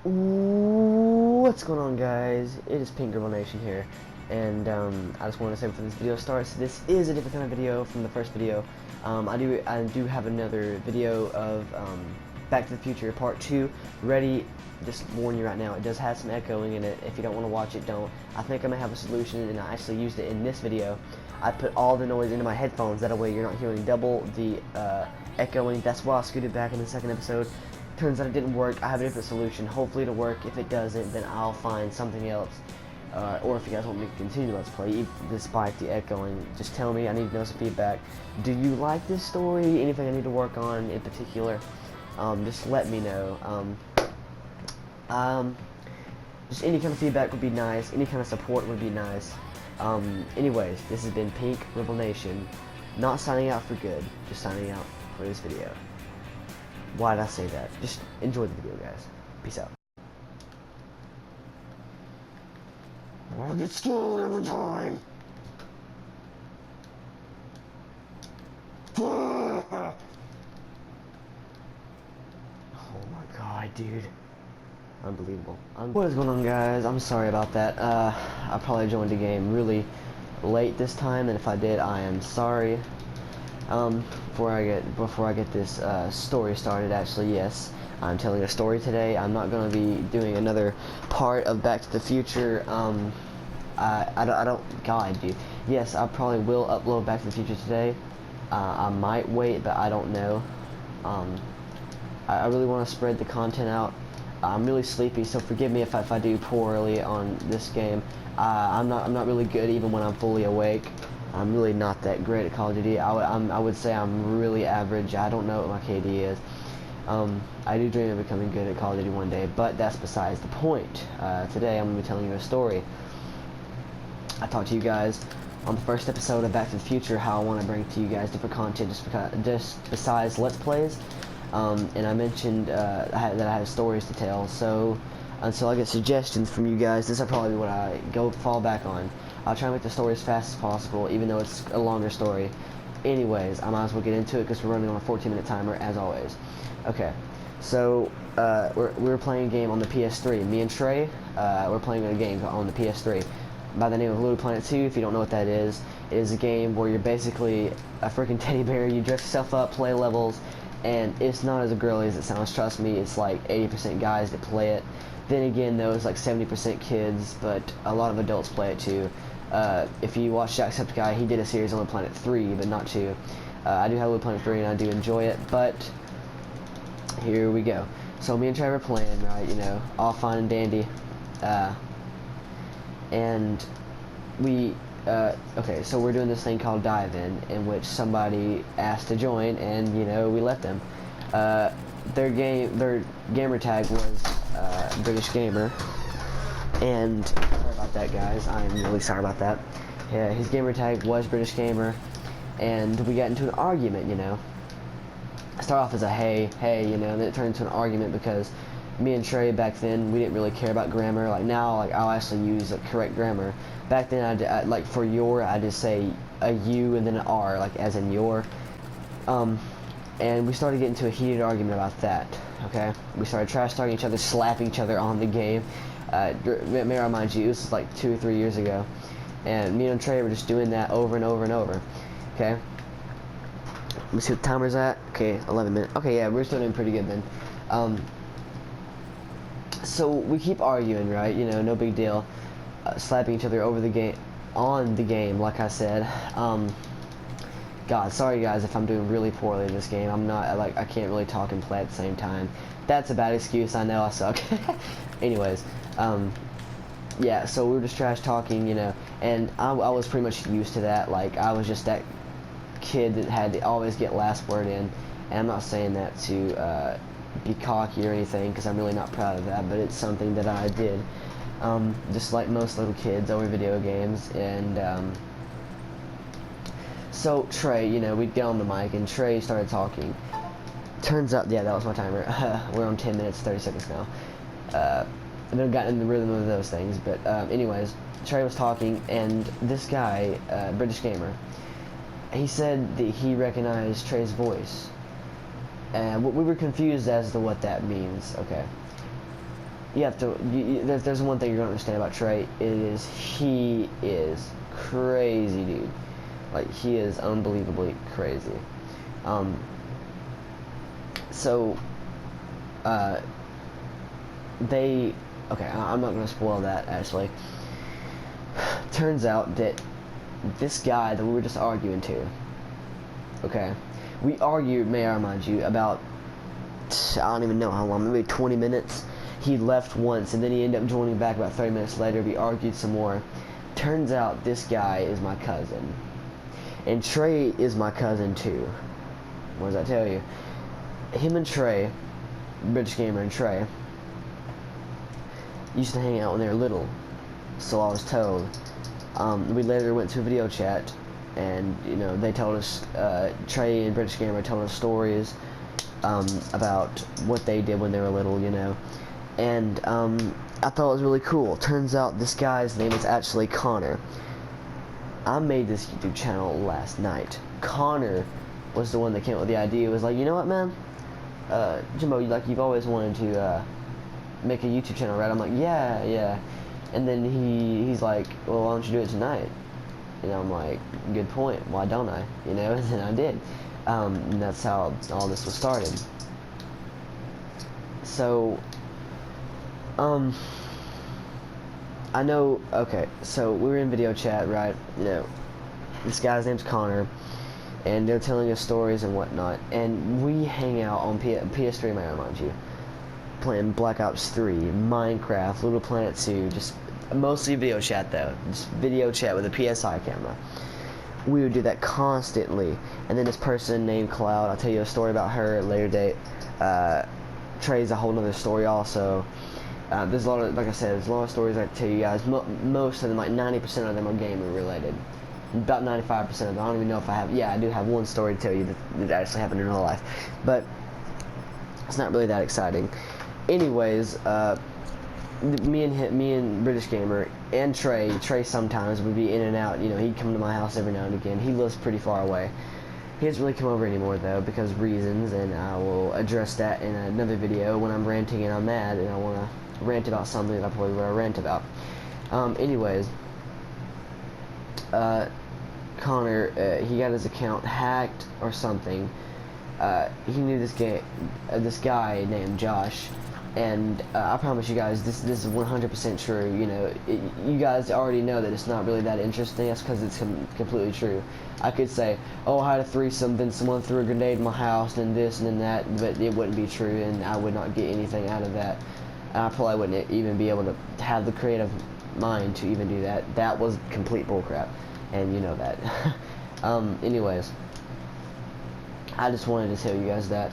What's going on, guys? It is Pink Girl Nation here, and I just want to say before this video starts, this is a different kind of video from the first video. I do have another video of Back to the Future Part 2 ready. Just warn you right now, it does have some echoing in it. If you don't want to watch it, don't. I think I'm gonna have a solution, and I actually used it in this video. I put all the noise into my headphones, that way you're not hearing double the echoing. That's why I scooted back in the second episode. Turns out it didn't work. I have a different solution. Hopefully it'll work. If it doesn't, then I'll find something else. Or if you guys want me to continue Let's Play despite the echoing, just tell me. I need to know some feedback. Do you like this story? Anything I need to work on in particular? Just let me know. Just any kind of feedback would be nice. Any kind of support would be nice. Anyways, this has been Pink Rebel Nation. Not signing out for good, just signing out for this video. Why did I say that? Just enjoy the video, guys. Peace out. I get scared every time. Oh my god, dude. Unbelievable. What is going on, guys? I'm sorry about that. I probably joined the game really late this time, and if I did, I am sorry. Before I get this story started, actually, yes, I'm telling a story today. I'm not going to be doing another part of Back to the Future. I don't, God, dude. Yes, I probably will upload Back to the Future today. I might wait, but I don't know. I really want to spread the content out. I'm really sleepy, so forgive me if I do poorly on this game. I'm not really good even when I'm fully awake. I'm really not that great at Call of Duty. I would say I'm really average. I don't know what my KD is. I do dream of becoming good at Call of Duty one day, but that's besides the point. Today I'm going to be telling you a story. I talked to you guys on the first episode of Back to the Future how I want to bring to you guys different content just besides Let's Plays. And I mentioned that I have stories to tell, so until I get suggestions from you guys, this will probably be what I fall back on. I'll try to make the story as fast as possible, even though it's a longer story. Anyways, I might as well get into it because we're running on a 14-minute timer, as always. Okay, so we're playing a game on the PS3. Me and Trey, we're playing a game on the PS3 by the name of Little Planet 2. If you don't know what that is, it is a game where you're basically a freaking teddy bear. You dress yourself up, play levels, and it's not as girly as it sounds. Trust me, it's like 80% guys that play it. Then again, though, it's like 70% kids, but a lot of adults play it too. If you watch Jacksepticeye, he did a series on Little Planet 3, but not 2. I do have Little Planet 3, and I do enjoy it, but here we go. So me and Trevor playing, right, you know, all fine and dandy. And we, okay, so we're doing this thing called Dive in which somebody asked to join, and, you know, we let them. Their gamer tag was British Gamer, and sorry about that, guys. I'm really sorry about that. Yeah, his gamer tag was British Gamer, and we got into an argument, you know. Start off as a hey, you know, and then it turned into an argument because me and Trey back then, we didn't really care about grammar. Like now, like I'll actually use like correct grammar. Back then, I like for your, I just say a U and then an R, like as in your. And we started getting into a heated argument about that. Okay, we started trash talking each other, slapping each other on the game. May I remind you, this was like 2 or 3 years ago, and me and Trey were just doing that over and over and over. Okay. Let me see what the timer's at. Okay, 11 minutes. Okay, yeah, we're still doing pretty good then. So we keep arguing, right? You know, no big deal. Slapping each other over the game, on the game, like I said. God, sorry guys if I'm doing really poorly in this game. I'm not, like, I can't really talk and play at the same time. That's a bad excuse, I know, I suck. Anyways, yeah, so we were just trash talking, you know, and I was pretty much used to that. Like, I was just that kid that had to always get last word in, and I'm not saying that to be cocky or anything, because I'm really not proud of that, but it's something that I did, just like most little kids over video games. And so Trey, you know, we'd get on the mic, and Trey started talking. Turns out, yeah, that was my timer. We're on 10 minutes, 30 seconds now. I haven't gotten in the rhythm of those things, but anyways, Trey was talking, and this guy, British Gamer, he said that he recognized Trey's voice. And we were confused as to what that means. Okay. you have to, there's one thing you're going to understand about Trey, he is crazy, dude. Like, he is unbelievably crazy. So, okay, I'm not going to spoil that, actually. Turns out that this guy that we were just arguing to, okay, we argued, may I remind you, about, I don't even know how long, maybe 20 minutes. He left once, and then he ended up joining back about 30 minutes later. We argued some more. Turns out this guy is my cousin. And Trey is my cousin, too. What does that tell you? Him and Trey, British Gamer and Trey, used to hang out when they were little. So I was told. We later went to a video chat, and, you know, they told us, Trey and British Gamer told us stories about what they did when they were little, you know. And I thought it was really cool. Turns out this guy's name is actually Connor. I made this YouTube channel last night. Connor was the one that came up with the idea. It was like, you know what, man? Jimbo, you've always wanted to make a YouTube channel, right? I'm like, yeah. And then he's like, well, why don't you do it tonight? You know, I'm like, good point. Why don't I? You know, and then I did. And that's how all this was started. So, I know, okay, so we were in video chat, right? You know, this guy's name's Connor, and they're telling us stories and whatnot, and we hang out on PS3, may I remind you, playing Black Ops 3, Minecraft, Little Planet 2, just mostly video chat though, just video chat with a PSI camera. We would do that constantly, and then this person named Cloud, I'll tell you a story about her at a later date. Trey's a whole nother story also. There's a lot of, like I said, there's a lot of stories I can tell you guys. Most of them, like 90% of them, are gamer related. About 95% of them. I don't even know if I have. Yeah, I do have one story to tell you that actually happened in real life, but it's not really that exciting. Anyways, me and British Gamer and Trey sometimes would be in and out. You know, he'd come to my house every now and again. He lives pretty far away. He doesn't really come over anymore though, because reasons, and I will address that in another video when I'm ranting and I'm mad and I want to rant about something that I probably want to rant about. Anyways, Connor, he got his account hacked or something. He knew this guy named Josh, and I promise you guys, this is 100% true. You know, you guys already know that it's not really that interesting. That's because it's completely true. I could say, oh, I had a threesome, then someone threw a grenade in my house, and this and then that, but it wouldn't be true, and I would not get anything out of that. I probably wouldn't even be able to have the creative mind to even do that. That was complete bullcrap, and you know that. Anyways, I just wanted to tell you guys that.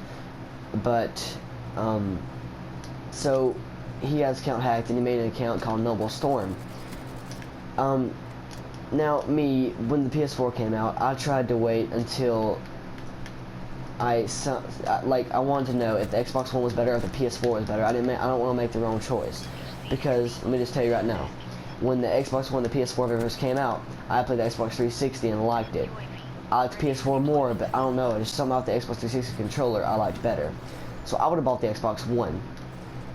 But, so he has his account hacked, and he made an account called Noble Storm. Now, when the PS4 came out, I tried to wait until I wanted to know if the Xbox One was better or if the PS4 was better. I don't want to make the wrong choice, because let me just tell you right now, when the Xbox One and the PS4 first came out, I played the Xbox 360 and liked it. I liked the PS4 more, but I don't know, there's something about the Xbox 360 controller I liked better. So I would have bought the Xbox One.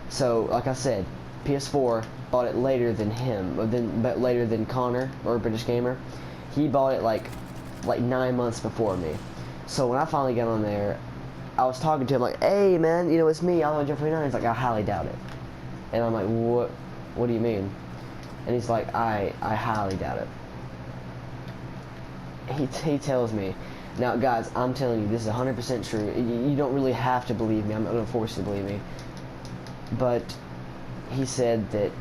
So, like I said, PS4 bought it later than him, but later than Connor, or British Gamer. He bought it like 9 months before me. So when I finally got on there, I was talking to him like, hey man, you know, it's me, I'm Jeffrey 9. He's like, I highly doubt it. And I'm like, what do you mean? And he's like, I highly doubt it. He tells me, now guys, I'm telling you, this is 100% true. You don't really have to believe me, I'm not going to force you to believe me. But he said that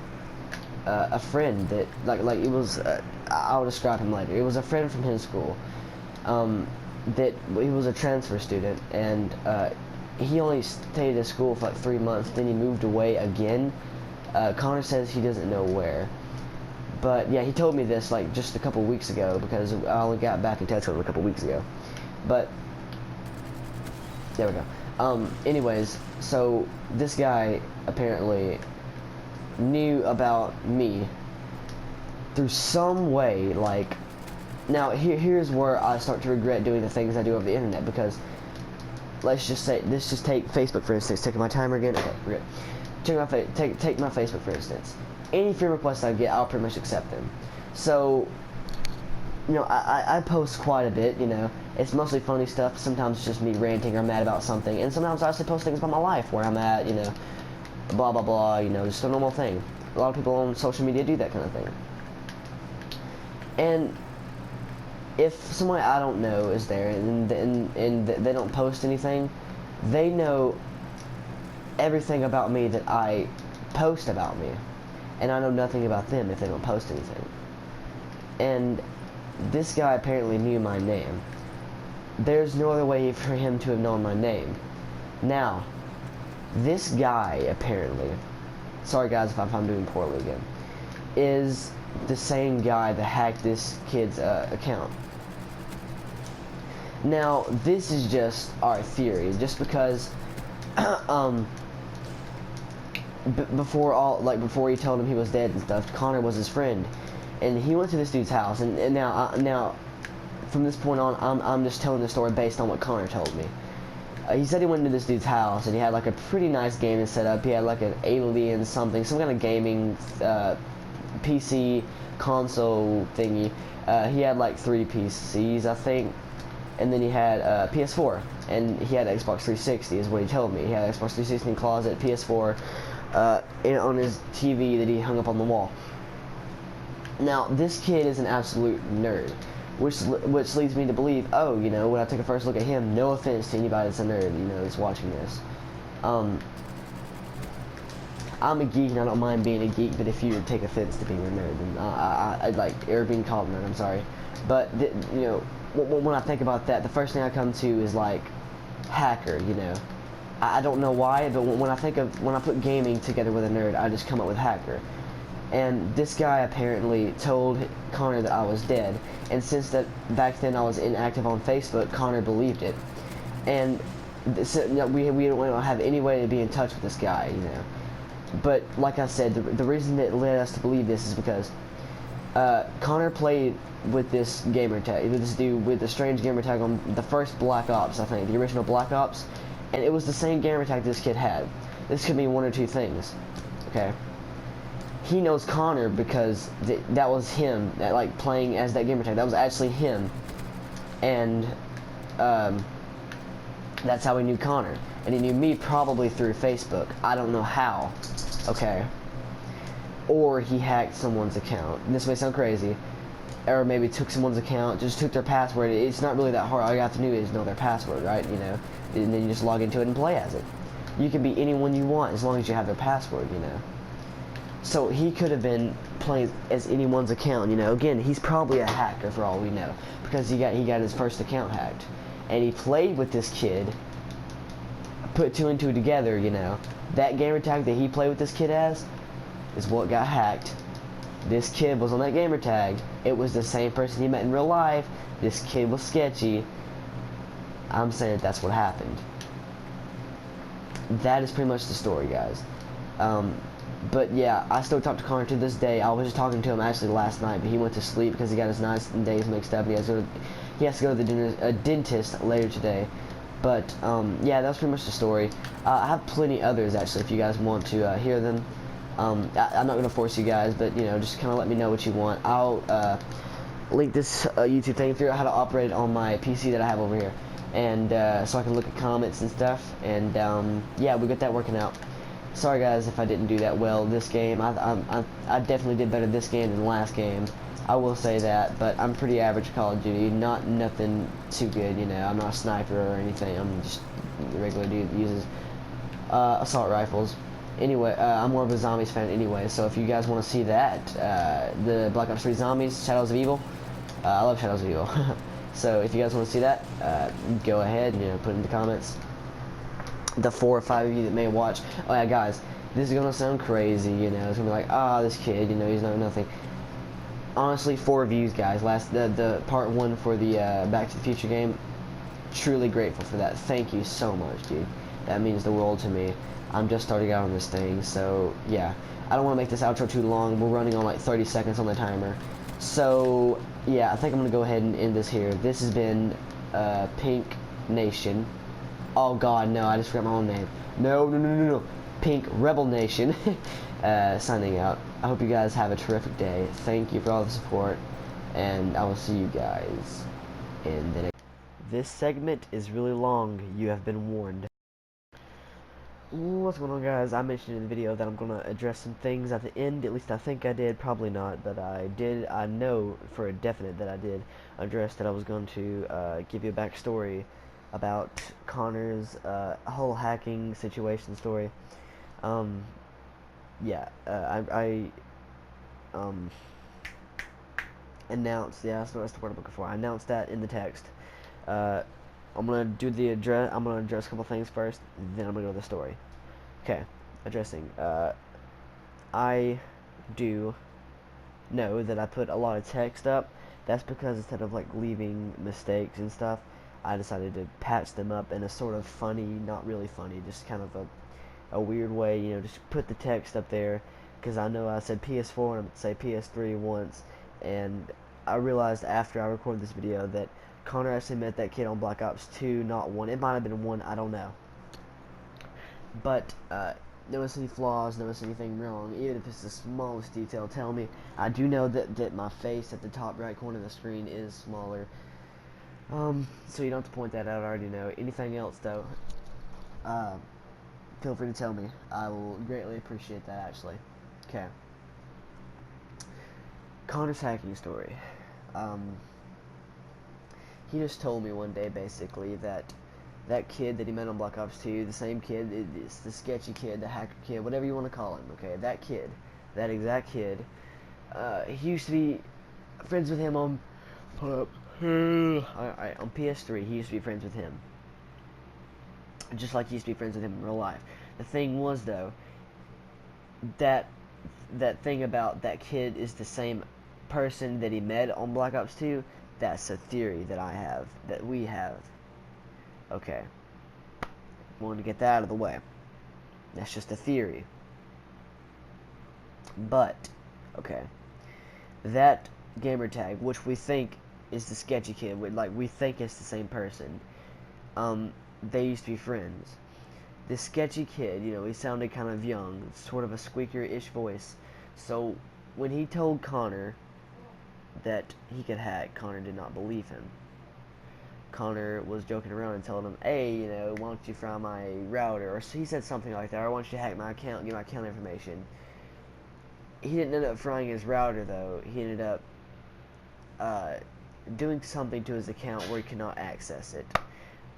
a friend that, like it was, I'll describe him later. It was a friend from his school, that he was a transfer student, and he only stayed at school for like 3 months, then he moved away again. Connor says he doesn't know where. But yeah, he told me this like just a couple weeks ago, because I only got back in touch with him a couple weeks ago. But there we go. Anyways, so this guy apparently knew about me through some way. Like, now here's where I start to regret doing the things I do over the internet, because let's just take Facebook for instance. Taking my timer again. Okay, we're good. take my Facebook for instance. Any friend requests I get, I'll pretty much accept them. So, you know, I post quite a bit, you know. It's mostly funny stuff. Sometimes it's just me ranting or mad about something. And sometimes I actually post things about my life, where I'm at, you know, blah, blah, blah, you know, just a normal thing. A lot of people on social media do that kind of thing. And if someone I don't know is there and they don't post anything, they know everything about me that I post about me. And I know nothing about them if they don't post anything. And this guy apparently knew my name. There's no other way for him to have known my name. Now, this guy apparently, sorry guys if I'm doing poorly again, is the same guy that hacked this kid's account. Now, this is just our theory, just because before he told him he was dead and stuff, Connor was his friend, and he went to this dude's house, and now from this point on, I'm just telling the story based on what Connor told me. He said he went into this dude's house, and he had like a pretty nice gaming setup. He had like an Alien something, some kind of gaming PC console thingy. He had like 3 PCs, I think, and then he had PS4, and he had Xbox 360 is what he told me. He had Xbox 360 in the closet, PS4 on his TV that he hung up on the wall. Now, this kid is an absolute nerd, which leads me to believe, oh, you know, when I take a first look at him, no offense to anybody that's a nerd, you know, that's watching this. I'm a geek and I don't mind being a geek, but if you would take offense to being a nerd, then I'd like, or being called a nerd, I'm sorry. But, you know, when I think about that, the first thing I come to is like, hacker, you know. I don't know why, but when I put gaming together with a nerd, I just come up with hacker. And this guy apparently told Connor that I was dead, and since that back then I was inactive on Facebook, Connor believed it. And so, you know, we don't have any way to be in touch with this guy, you know. But like I said, the reason that led us to believe this is because Connor played with this gamer tag, with this dude with the strange gamer tag on the first Black Ops, I think, the original Black Ops, and it was the same gamer tag this kid had. This could mean one or two things, okay? He knows Connor because that was him, like playing as that gamer tag. That was actually him, and that's how he knew Connor. And he knew me probably through Facebook. I don't know how, okay? Or he hacked someone's account. This may sound crazy. Or maybe took someone's account, just took their password. It's not really that hard. All you have to do is know their password, right? You know, and then you just log into it and play as it. You can be anyone you want as long as you have their password, you know. So he could have been playing as anyone's account, you know. Again, he's probably a hacker for all we know, because he got his first account hacked, and he played with this kid. Put 2 and 2 together, you know. That gamer tag that he played with this kid as is what got hacked. This kid was on that gamer tag. It was the same person he met in real life. This kid was sketchy. I'm saying that's what happened. That is pretty much the story, guys. But yeah, I still talk to Connor to this day. I was just talking to him actually last night, but he went to sleep because he got his nights and days mixed up. He has to go to the dentist later today. But yeah, that was pretty much the story. I have plenty others actually if you guys want to hear them. I'm not going to force you guys, but you know, just kind of let me know what you want. I'll link this YouTube thing, figure out how to operate it on my PC that I have over here, and so I can look at comments and stuff. And yeah, we got that working out. Sorry guys if I didn't do that well this game. I definitely did better this game than the last game. I will say that, but I'm pretty average Call of Duty. Nothing too good, you know. I'm not a sniper or anything. I'm just a regular dude that uses assault rifles. Anyway, I'm more of a zombies fan anyway, so if you guys want to see that, the Black Ops 3 Zombies, Shadows of Evil, I love Shadows of Evil. So if you guys want to see that, go ahead and, you know, put in the comments. The 4 or 5 of you that may watch, oh yeah guys, this is going to sound crazy, you know, it's going to be like, ah, this kid, you know, he's not nothing. Honestly, 4 views, guys, the part 1 for the Back to the Future game, truly grateful for that. Thank you so much, dude. That means the world to me. I'm just starting out on this thing, so yeah. I don't want to make this outro too long. We're running on like 30 seconds on the timer. So yeah, I think I'm going to go ahead and end this here. This has been Pink Nation. Oh god, no, I just forgot my own name. No. Pink Rebel Nation, signing out. I hope you guys have a terrific day. Thank you for all the support, and I will see you guys in the next. This segment is really long. You have been warned. What's going on, guys? I mentioned in the video that I'm going to address some things at the end. At least I think I did. Probably not, but I did. I know for a definite that I did address that I was going to give you a backstory about Connor's whole hacking situation story. Yeah, I announced, yeah, that's the word I'm looking for. I announced that in the text. I'm gonna do the address. I'm gonna address a couple things first, then I'm gonna go to the story. Okay, addressing. I do know that I put a lot of text up. That's because instead of like leaving mistakes and stuff, I decided to patch them up in a sort of funny, not really funny, just kind of a weird way, you know, just put the text up there, because I know I said PS4 and I'm going to say PS3 once, and I realized after I recorded this video that Connor actually met that kid on Black Ops 2, not 1. It might have been 1, I don't know. But, notice any flaws, notice anything wrong, even if it's the smallest detail, tell me. I do know that my face at the top right corner of the screen is smaller. So you don't have to point that out, I already know. Anything else, though, feel free to tell me. I will greatly appreciate that, actually. Okay. Connor's hacking story. He just told me one day, basically, that kid that he met on Black Ops 2, the same kid, it's the sketchy kid, the hacker kid, whatever you want to call him, okay? That kid, that exact kid, he used to be friends with him on, on PS3, he used to be friends with him. Just like he used to be friends with him in real life. The thing was, though, that thing about that kid is the same person that he met on Black Ops 2, that's a theory that I have, that we have. Okay. Wanted to get that out of the way. That's just a theory. But, okay. That gamer tag, which we think is the sketchy kid, we think it's the same person, they used to be friends. This sketchy kid, you know, he sounded kind of young, sort of a squeaker-ish voice. So when he told Connor that he could hack, Connor did not believe him. Connor was joking around and telling him, hey, you know, why don't you fry my router? Or he said something like that, or why don't you hack my account, get my account information. He didn't end up frying his router, though. He ended up doing something to his account where he could not access it.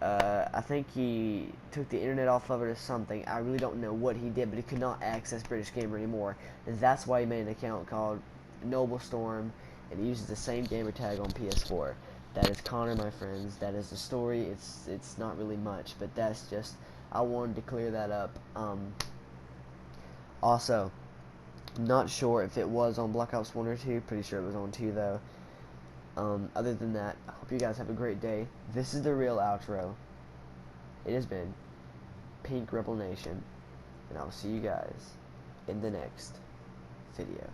I think he took the internet off of it or something. I really don't know what he did, but he could not access British Gamer anymore. And that's why he made an account called Noble Storm, and he uses the same gamer tag on PS4. That is Connor, my friends. That is the story. It's not really much, but that's just, I wanted to clear that up. Also, not sure if it was on Black Ops 1 or 2. Pretty sure it was on 2, though. Other than that, I hope you guys have a great day. This is the real outro. It has been Pink Rebel Nation, and I will see you guys in the next video.